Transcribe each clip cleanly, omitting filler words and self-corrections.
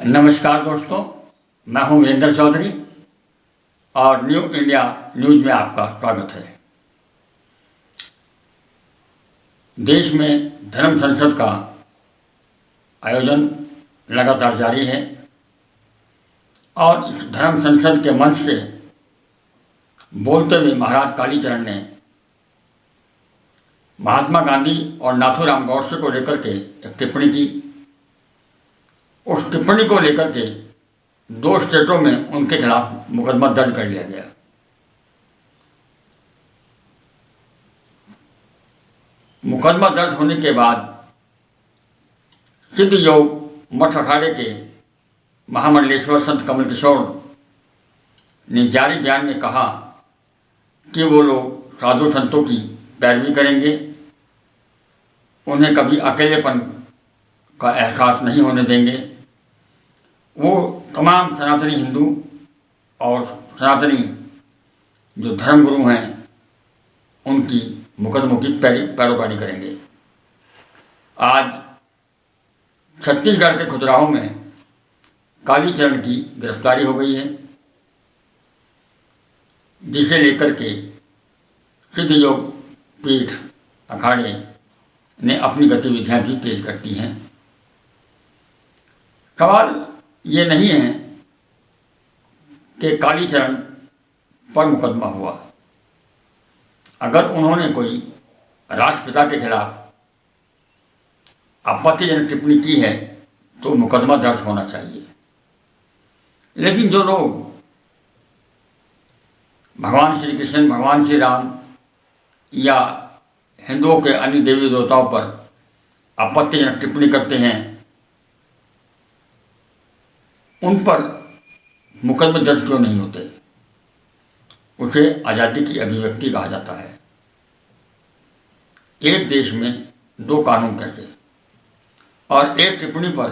नमस्कार दोस्तों, मैं हूं वीरेंद्र चौधरी और न्यू इंडिया न्यूज़ में आपका स्वागत है। देश में धर्म संसद का आयोजन लगातार जारी है और इस धर्म संसद के मंच से बोलते हुए महाराज कालीचरण ने महात्मा गांधी और नाथूराम गौडसे को लेकर के एक टिप्पणी की। उस टिप्पणी को लेकर के 2 स्टेटों में उनके खिलाफ मुकदमा दर्ज कर लिया गया। मुकदमा दर्ज होने के बाद सिद्ध योग मठ अखाड़े के महामंडलेश्वर संत कमल किशोर ने जारी बयान में कहा कि वो लोग साधु संतों की पैरवी करेंगे, उन्हें कभी अकेलेपन का एहसास नहीं होने देंगे। वो तमाम सनातनी हिंदू और सनातनी जो धर्मगुरु हैं उनकी मुकदमों की पैरोकारी करेंगे। आज छत्तीसगढ़ के खजुराहो में कालीचरण की गिरफ्तारी हो गई है, जिसे लेकर के सिद्ध योग पीठ अखाड़े ने अपनी गतिविधियां भी तेज करती हैं। सवाल ये नहीं है कि कालीचरण पर मुकदमा हुआ। अगर उन्होंने कोई राष्ट्रपिता के खिलाफ आपत्तिजनक टिप्पणी की है तो मुकदमा दर्ज होना चाहिए। लेकिन जो लोग भगवान श्री कृष्ण, भगवान श्री राम या हिंदुओं के अन्य देवी देवताओं पर आपत्तिजनक टिप्पणी करते हैं, उन पर मुकदमे दर्ज क्यों नहीं होते? उसे आज़ादी की अभिव्यक्ति कहा जाता है। एक देश में 2 कानून कैसे, और एक टिप्पणी पर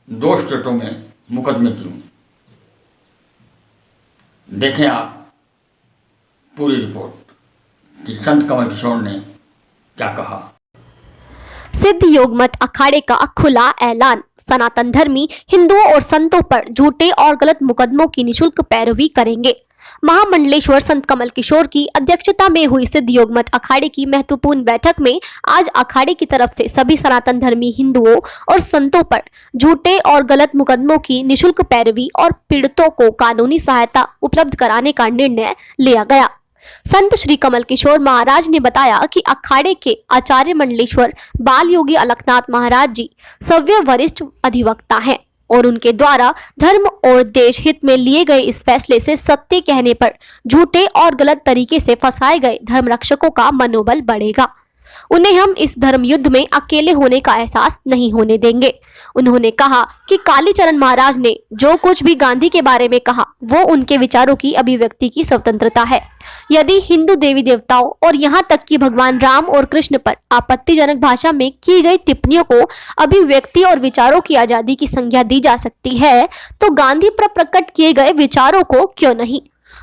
2 स्टेटों में मुकदमे क्यों? देखें आप पूरी रिपोर्ट कि संत कमल किशोर ने क्या कहा। सिद्ध योग मठ अखाड़े का खुला ऐलान, सनातन धर्मी हिंदुओं और संतों पर झूठे और गलत मुकदमों की निशुल्क पैरवी करेंगे। महामंडलेश्वर संत कमल किशोर की अध्यक्षता में हुई सिद्ध योग मठ अखाड़े की महत्वपूर्ण बैठक में आज अखाड़े की तरफ से सभी सनातन धर्मी हिंदुओं और संतों पर झूठे और गलत मुकदमों की निशुल्क पैरवी और पीड़ितों को कानूनी सहायता उपलब्ध कराने का निर्णय लिया गया। संत श्री कमल किशोर महाराज ने बताया कि अखाड़े के आचार्य मंडलेश्वर बाल योगी अलखनाथ महाराज जी सव्य वरिष्ठ अधिवक्ता हैं और उनके द्वारा धर्म और देश हित में लिए गए इस फैसले से सत्य कहने पर झूठे और गलत तरीके से फंसाए गए धर्म रक्षकों का मनोबल बढ़ेगा। उन्हें हम इस धर्म युद्ध में अकेले होने का एहसास नहीं होने देंगे। उन्होंने कहा कि कालीचरण महाराज ने जो कुछ भी गांधी के बारे में कहा वो उनके विचारों की अभिव्यक्ति की स्वतंत्रता है। यदि हिंदू देवी देवताओं और यहाँ तक कि भगवान राम और कृष्ण पर आपत्तिजनक भाषा में की गई टिप्पणियों को अभिव्यक्ति और विचारों की आजादी की संज्ञा दी जा सकती है, तो गांधी पर प्रकट किए गए विचारों को क्यों नहीं?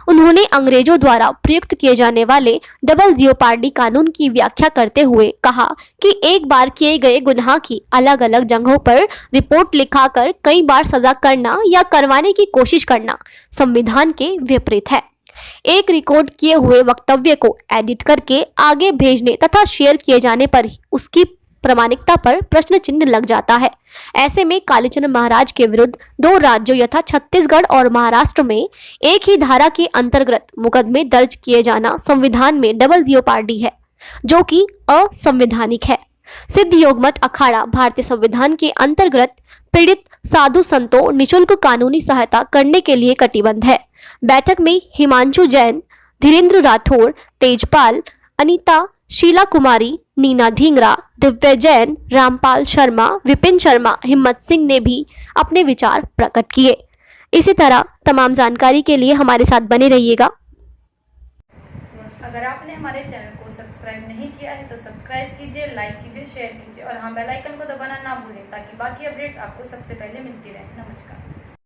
उन्होंने अंग्रेजों द्वारा प्रयुक्त किए जाने वाले डबल जियोपार्डी कानून की व्याख्या करते हुए कहा कि एक बार किए गए गुनाह की अलग अलग जगहों पर रिपोर्ट लिखाकर कई बार सजा करना या करवाने की कोशिश करना संविधान के विपरीत है। एक रिकॉर्ड किए हुए वक्तव्य को एडिट करके आगे भेजने तथा शेयर किए जाने पर ही उसकी प्रामाणिकता पर प्रश्न चिन्ह लग जाता है। ऐसे में कालीचरण महाराज के विरुद्ध 2 राज्यों यथा छत्तीसगढ़ और महाराष्ट्र में एक ही धारा के अंतर्गत मुकदमे दर्ज किए जाना संविधान में डबल जियोपार्डी है, जो कि असंवैधानिक है। सिद्ध योग मठ अखाड़ा भारतीय संविधान के अंतर्गत पीड़ित साधु संतों निशुल्क कानूनी सहायता करने के लिए कटिबद्ध है। बैठक में हिमांशु जैन, धीरेन्द्र राठौड़, तेजपाल, अनीता, शीला कुमारी, नीना ढींगरा, दिव्य जैन, रामपाल शर्मा, विपिन शर्मा, हिम्मत सिंह ने भी अपने विचार प्रकट किए। इसी तरह तमाम जानकारी के लिए हमारे साथ बने रहिएगा। अगर आपने हमारे चैनल को सब्सक्राइब नहीं किया है तो सब्सक्राइब कीजिए, लाइक कीजिए, शेयर कीजिए और हाँ, बेल आइकन को दबाना ना भूलें ताकि बाकी अपडेट्स आपको सबसे पहले मिलती रहे। नमस्कार।